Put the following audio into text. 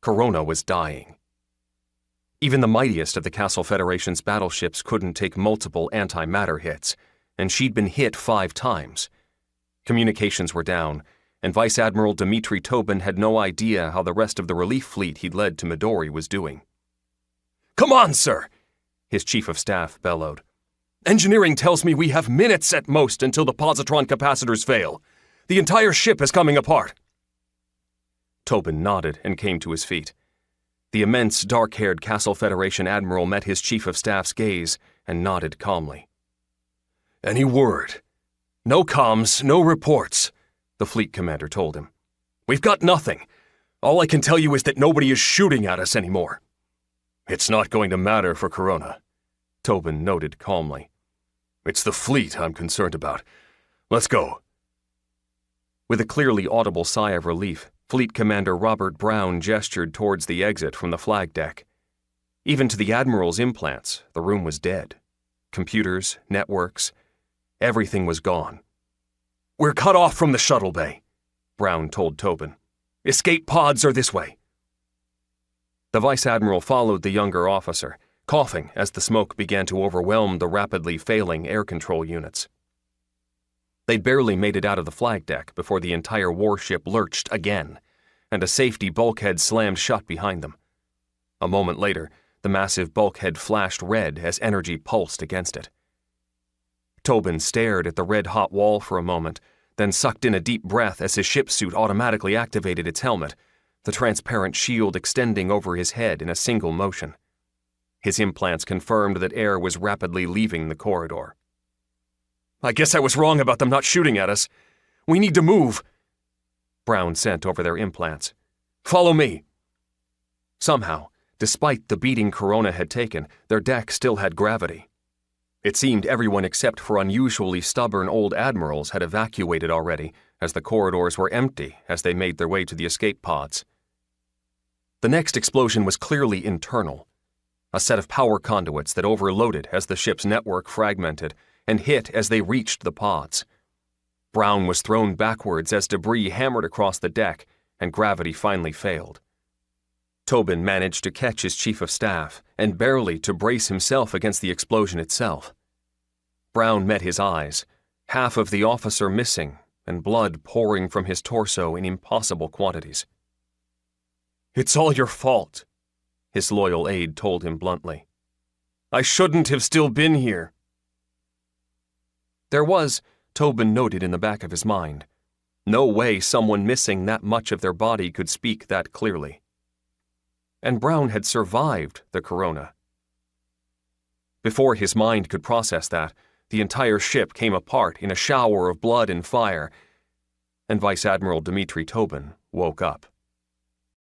Corona was dying. Even the mightiest of the Castle Federation's battleships couldn't take multiple antimatter hits, and she'd been hit 5 times. Communications were down, and Vice Admiral Dmitry Tobin had no idea how the rest of the relief fleet he'd led to Midori was doing. "Come on, sir!" his chief of staff bellowed. "Engineering tells me we have minutes at most until the positron capacitors fail. The entire ship is coming apart." Tobin nodded and came to his feet. The immense, dark-haired Castle Federation admiral met his chief of staff's gaze and nodded calmly. "Any word?" "No comms, no reports," the fleet commander told him. "We've got nothing. All I can tell you is that nobody is shooting at us anymore." "It's not going to matter for Corona," Tobin noted calmly. "It's the fleet I'm concerned about. Let's go." With a clearly audible sigh of relief, Fleet Commander Robert Brown gestured towards the exit from the flag deck. Even to the Admiral's implants, the room was dead. Computers, networks, everything was gone. "We're cut off from the shuttle bay," Brown told Tobin. "Escape pods are this way." The Vice Admiral followed the younger officer, coughing as the smoke began to overwhelm the rapidly failing air control units. They'd barely made it out of the flag deck before the entire warship lurched again, and a safety bulkhead slammed shut behind them. A moment later, the massive bulkhead flashed red as energy pulsed against it. Tobin stared at the red-hot wall for a moment, then sucked in a deep breath as his ship suit automatically activated its helmet, the transparent shield extending over his head in a single motion. His implants confirmed that air was rapidly leaving the corridor. "I guess I was wrong about them not shooting at us. We need to move," Brown sent over their implants. "Follow me." Somehow, despite the beating Corona had taken, their deck still had gravity. It seemed everyone except for unusually stubborn old admirals had evacuated already, as the corridors were empty as they made their way to the escape pods. The next explosion was clearly internal, a set of power conduits that overloaded as the ship's network fragmented and hit as they reached the pods. Brown was thrown backwards as debris hammered across the deck, and gravity finally failed. Tobin managed to catch his chief of staff and barely to brace himself against the explosion itself. Brown met his eyes, half of the officer missing and blood pouring from his torso in impossible quantities. "It's all your fault," his loyal aide told him bluntly. "I shouldn't have still been here." There was, Tobin noted in the back of his mind, no way someone missing that much of their body could speak that clearly. And Brown had survived the Corona. Before his mind could process that, the entire ship came apart in a shower of blood and fire, and Vice Admiral Dmitry Tobin woke up.